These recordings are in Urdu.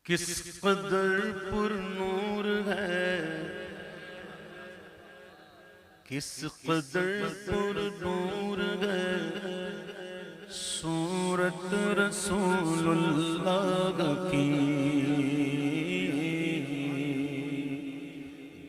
کس قدر پر نور ہے، کس قدر پر نور ہے، صورت رسول اللہ کی،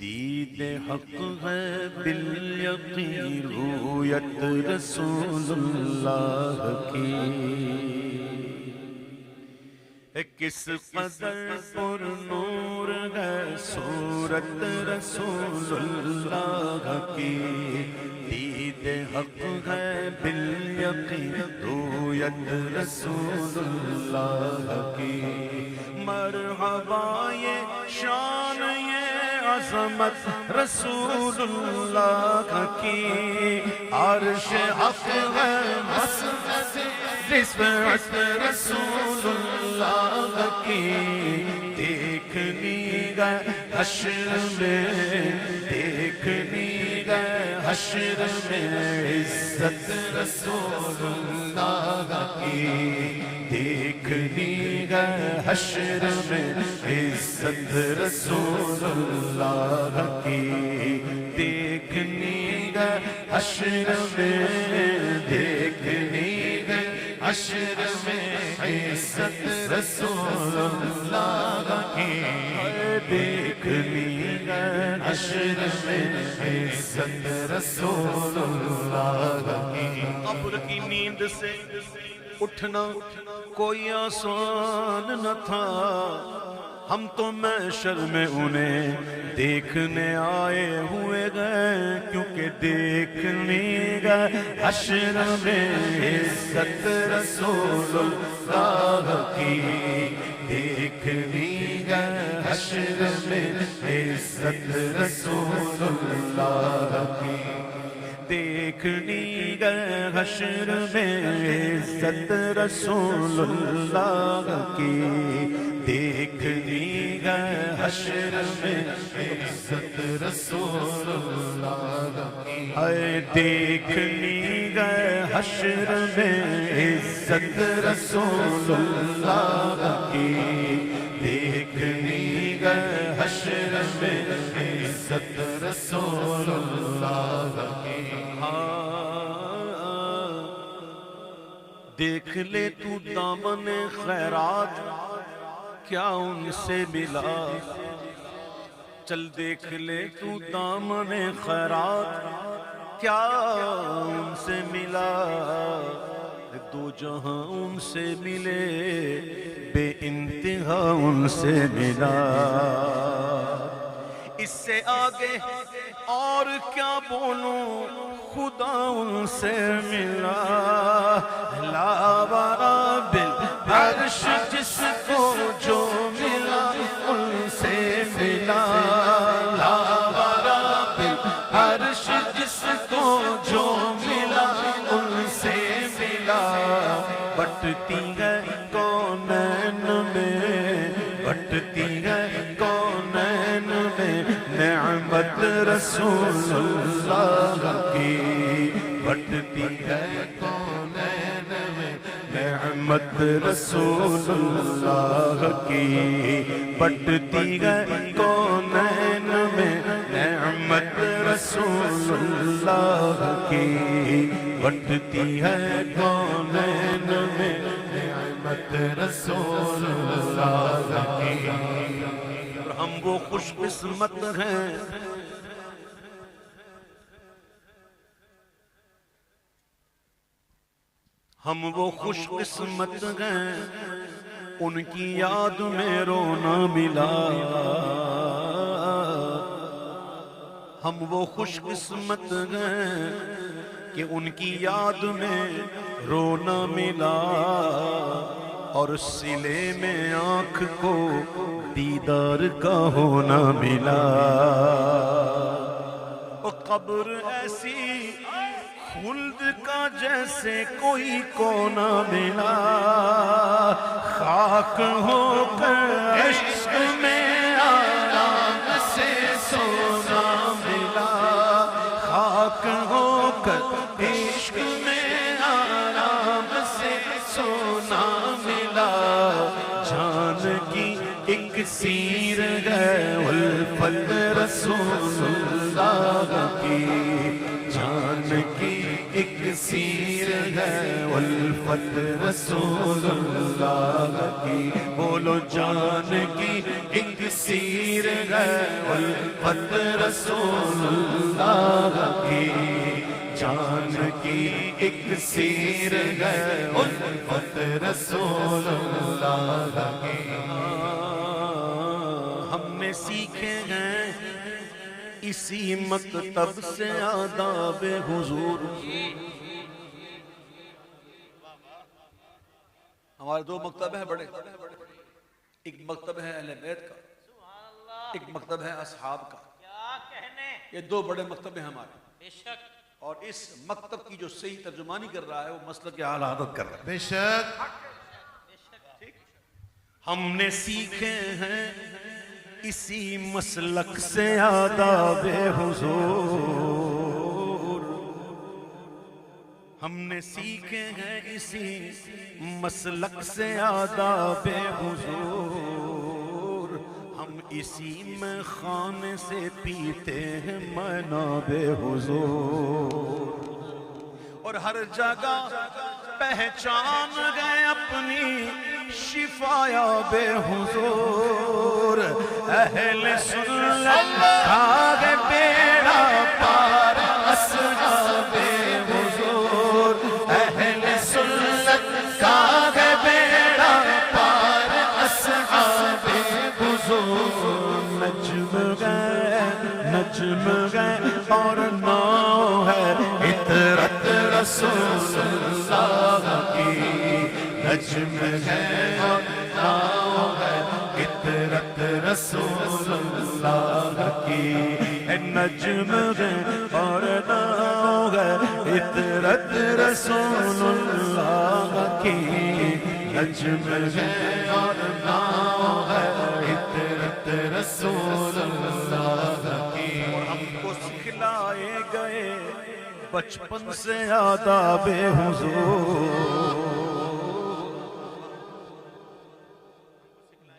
دید حق ہے بالیقین رویت رسول اللہ کی، کس قدر پر نور ہے صورت رسول اللہ کی، دید حق ہے بالیقین رویت رسول اللہ کی، مرحبا یہ شان یہ عظمت رسول اللہ کی، عرش حق ہے مسجد رفعت رسول اللہ کی، دیکھنی گئے حشر میں، دیکھنی گئے حشر میں عزت رسول اللہ کی، دیکھنی گئے حشر میں عزت رسول اللہ کی، دیکھنی گئے حشر میں، دیکھنی حشر میں عزت رسول اللہ کی، دیکھنی گئے حشر میں عزت رسول اللہ کی، قبر کی نیند سے اٹھنا کوئی آسان نہ تھا، ہم تو محشر میں انہیں دیکھنے آئے ہوئے گئے، کیونکہ دیکھنے گئے حشر میں عزت رسول اللہ کی، دیکھنے گئے حشر میں عزت رسول اللہ کی، دیکھنی گئے حشر میں عزت رسول اللہ کی، دیکھنی گئے حشر میں عزت رسول اللہ کی، اے دیکھنی گئے حشر میں عزت رسول اللہ کی، دیکھنی گئے حشر میں عزت رسول اللہ کی، دیکھ لے تو دامن خیرات کیا ان سے ملا، چل دیکھ لے تو دامن خیرات کیا ان سے ملا، دو جہاں ان سے ملے بے انتہا ان سے ملا، اس سے آگے اور کیا بولوں خدا ان سے ملا، لا براب العرش جس کو جو ملا ان سے ملا، لا براب العرش جس کو جو ملا ان سے ملا، بٹتی ہے کونین میں، بٹتی ہے کونین میں نعمت رسول اللہ کی، بٹتی ہے کونین میں نعمت رسول اللہ کی، بٹتی ہے کونین میں نعمت رسول اللہ کی، بٹتی ہے کونین میں نعمت رسول اللہ کی، ہم وہ خوش قسمت ہیں ہم وہ خوش قسمت ہیں ان کی یاد میں رونا ملا، ہم وہ خوش قسمت ہیں کہ ان کی یاد میں رونا ملا، اور سلے میں آنکھ کو دیدار کا ہونا ملا، اور قبر ایسی خلد کا جیسے کوئی کونا ملا، خاک ہو کر عشق میں آرام سے سونا ملا، خاک ہو کر عشق میں آرام سے سونا ملا، جان کی اکسیر ہے الفت رسول اللہ کی، جان کی اکسیر ہے الفت رسول اللہ کی، بولو جان کی اکسیر ہے الفت رسول اللہ کی، جان کی اکسیر ہے الفت رسول اللہ کی۔ ہم نے سیکھے ہیں اسی مکتب سے آداب حضور۔ ہمارے دو مکتب ہیں بڑے، ایک مکتب ہے اہل بیت کا، ایک مکتب ہے اصحاب کا، یہ دو بڑے مکتب ہیں ہمارے، اور اس مکتب کی جو صحیح ترجمانی کر رہا ہے وہ مسلک اعلی حضرت کر رہا ہے۔ بے شک ہم نے سیکھے ہیں اسی مسلک سے آداب حضور، ہم نے سیکھے ہیں اسی مسلک سے آداب حضور، ہم اسی میں خانے سے پیتے ہیں مناب حضور، اور ہر جگہ پہچان گئے اپنی شفایاب حضور، اہل سنت کھا بیڑا پار اصحاب حضور، اہل سنت کھا بیڑا پار اصحاب حضور، نجم گئے اور ناؤ ہے عطرت رسول اللہ کی، نجم ہے اور ناؤ ہے عطرت رسول اللہ کی، نجم ہے اور ناؤ ہے عطرت رسول اللہ کی، نجم ہے اور ناؤ ہے عطرت رسول اللہ کی۔ اور ہم کو سکھلائے گئے بچپن سے آداب حضور،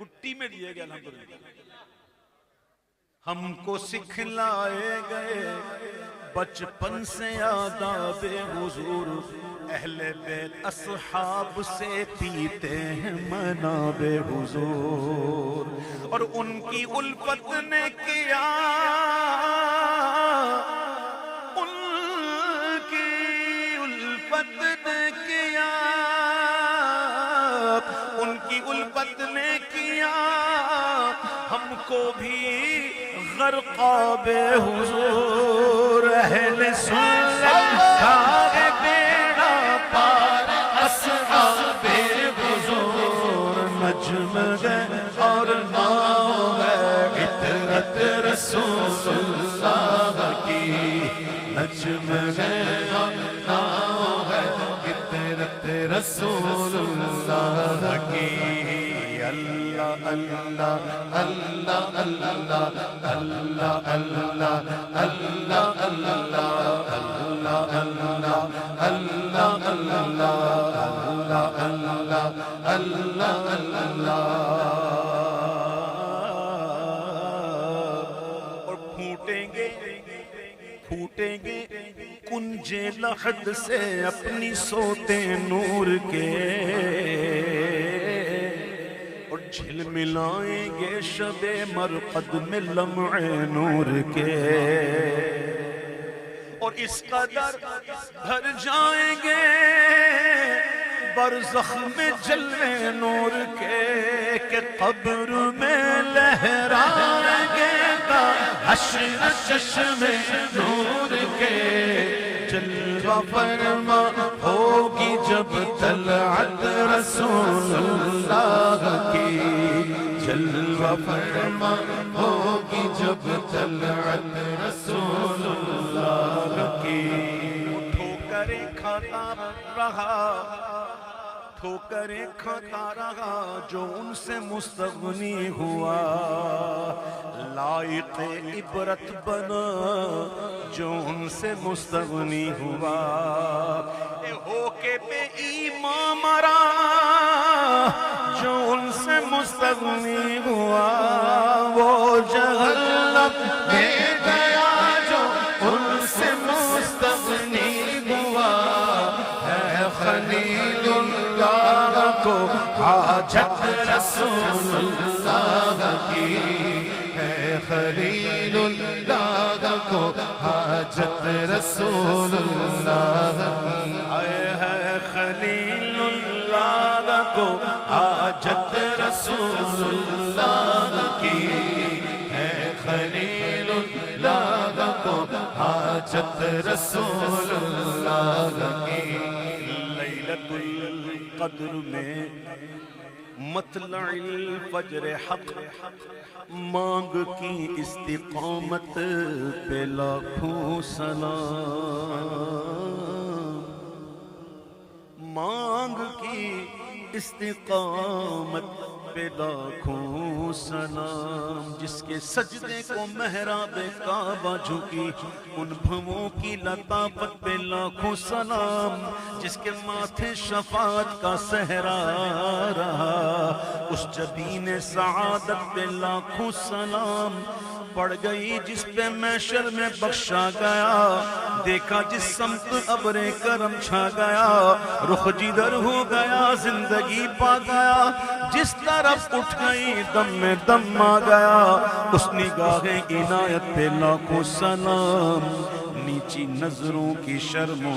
گٹی میں دیے گئے الحمدللہ، ہم کو سکھلائے گئے بچپن سے آداب حضور، اہل بیت اصحاب سے پیتے ہیں مناب حضور، اور ان کی الفت نے کیا، ان کی الفت نے کیا، ان کی الفت نے کیا ہم کو بھی غرقاب حضور، اہل سنت کھا بیڑا پار اصحاب حضور، نجم گئے اور ناؤ ہے عطرت رسول اللہ کی، نجم گئے اور ناؤ ہے عطرت رسول اللہ کی۔ اللہ اللہ اللہ اللہ اللہ اللہ اللہ اللہ اللہ اللہ اللہ، اور پھوٹیں گے کنجے لحد سے اپنی سوتے نور کے، اور جھلملائیں گے شب مرقد میں لمع نور کے، اور اس قدر بھر جائیں گے برزخ میں جلوے نور کے، کہ قبر میں لہرائیں گے حشر چشم نور کے، جلوہ فرما ہوگی جب طلعت رسول اللہ کی، جلوہ فرما ہوگی جب طلعت رسول اللہ کی۔ ٹھوکریں کھاتا رہا، ٹھوکریں کھاتا رہا جو ان سے مستغنی ہوا، لائق عبرت بنا جو ان سے مستغنی ہوا، ہو کے بے ایمان مرا جو ان سے مستغنی ہوا، حاجت رسول اللہ کی ہے، خلیل اللہ کو حاجت رسول اللہ کی ہے، خلیل اللہ کو حاجت رسول اللہ کی ہے، خلیل اللہ کو حاجت رسول اللہ کی لیلۃ القدر میں مطلع الفجر حق مانگ کی استقامت پہ لاکھوں سلام، مانگ کی استقامت پہ لاکھوں سلام، جس کے سجدے کو محراب کعبہ جھکی ان بھووں کی لطافت پہ لاکھوں سلام، جس کے ماتھے شفاعت کا صحرا رہا اس جبین سعادت پہ لاکھوں سلام، پڑ گئی جس پہ محشر میں بخشا گیا، دیکھا جس سمت ابر کرم چھا گیا، رخ جدھر ہو گیا زندگی پا گیا، جس طرف اٹھ گئی دم میں دم آ گیا، اس نگاہ عنایت پہ لاکھوں سلام، نیچی نظروں کی شرم و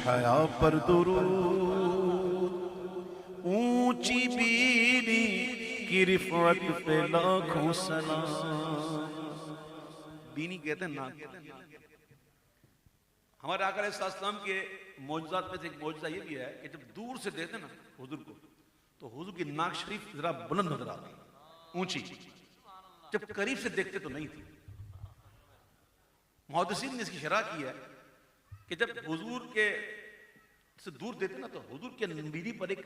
حیا پر درود، اونچی بینی کی رفعت پہ لاکھوں سلام۔ بینی کہتے ہیں ناک، ہمارے آقا علیہ السلام کے معجزات میں سے ایک معجزہ یہ بھی ہے کہ جب دور سے دیکھتے نا حضور کو تو حضور کی ناک شریف ذرا بلند نظر آتی، اونچی، جب قریب سے دیکھتے تو نہیں تھی۔ محدثین نے اس کی شرح کی ہے کہ جب حضور کے سے دور دیتے نا تو حضور کے بینی پر ایک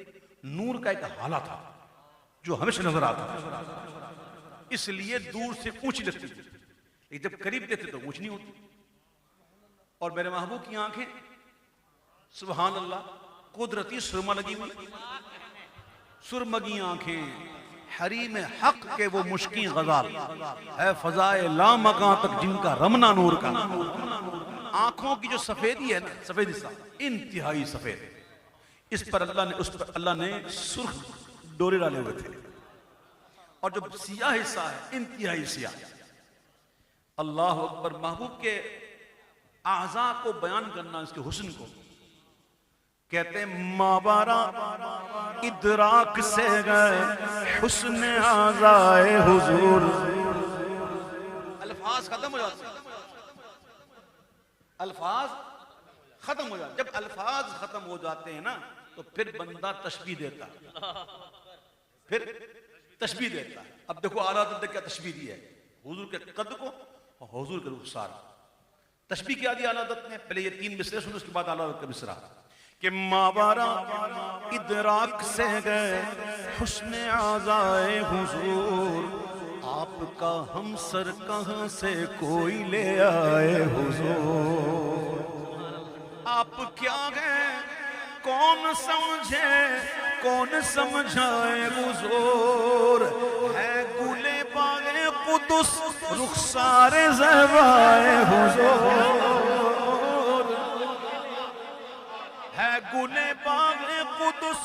نور کا ایک حالہ تھا جو ہمیشہ نظر آتا تھا، اس لیے دور سے اونچی لگتی تھی، لیکن جب قریب دیتے تو اونچ نہیں ہوتی۔ اور میرے محبوب کی آنکھیں سبحان اللہ قدرتی سرما لگی ہوئی، سرمگی آنکھیں، حریم حق کے وہ مشکیں غزال ہے فضائے لامکاں تک جن کا رمنا نور کا، آنکھوں کی جو سفیدی ہے نا، سفید حصہ انتہائی سفید، اس پر اللہ نے سرخ ڈورے ڈالے ہوئے تھے، اور جو سیاہ حصہ ہے انتہائی سیاہ۔ اللہ اکبر، محبوب کے اعضاء کو بیان کرنا، اس کے حسن کو کہتے ہیں مابارا ادراک سے گئے حسن اعضائے حضور، الفاظ ختم ہو جاتے ہیں، الفاظ ختم ہو جاتے ہیں، جب الفاظ ختم ہو جاتے ہیں نا تو پھر بندہ تشبیہ دیتا ہے، پھر تشبیہ دیتا ہے۔ اب دیکھو اعلیٰ حضرت نے کیا تشبیہ دی ہے حضور کے قد کو اور حضور کے رخسار، تشبیہ کیا دی اعلیٰ حضرت نے، پہلے یہ 3 مصرے سنو، اس کے بعد اعلیٰ حضرت کا مصرع کہ مابارا ادراک سے گئے حسن اعضائے حضور، آپ کا ہمسر کہاں سے کوئی لے آئے حضور، آپ کیا گئے کون سمجھے کون سمجھائے حضور، ہے گلے باغ قدس رخسار زیبائے حضور، ہے گلے باغ قدس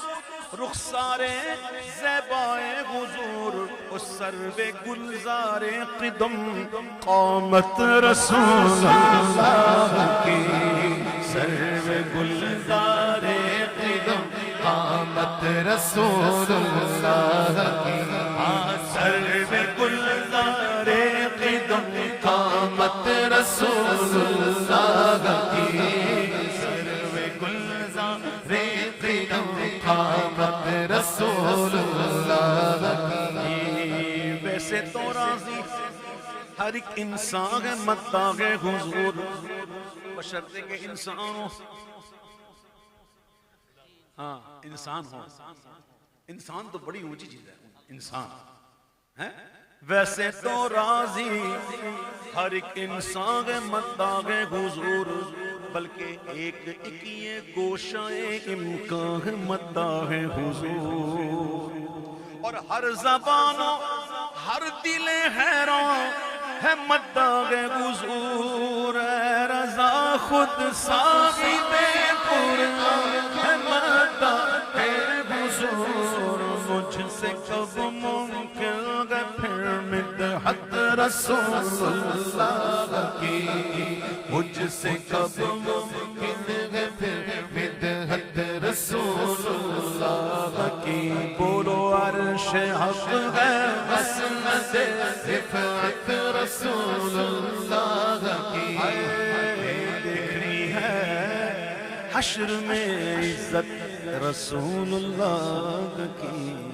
رخسار زیبائے حضور، اس سرو گلزار قدم قامت رسول اللہ کی، سرو گلزار قدم قامت رسول اللہ کی، سرو گلزار قدم قامت رسول اللہ کی، سرو گلزار قدم قامت رسول اللہ کی۔ ویسے تو راضی ہر ایک انسان ہے مداح حضور، بشرطے کہ انسان ہو، ہاں انسان ہو، انسان تو بڑی اونچی چیز ہے، انسان ہے۔ ویسے تو راضی ہر ایک انسان ہے مداح حضور، بلکہ ایک یہ گوشہ امکان مداح حضور، اور ہر زبانوں ہر دل حیران ہے مداح حضور، اے رضا خود صاحب قرآن ہے مداح حضور، سے کب ممکن ہے پھر مدحت رسول اللہ کی مجھ سے کب ممکن ہے پھر مدحت رسول اللہ کی بولو عرش حق ہے مسند رفعت رسول اللہ کی دیکھنی ہے حشر میں عزت رسول اللہ کی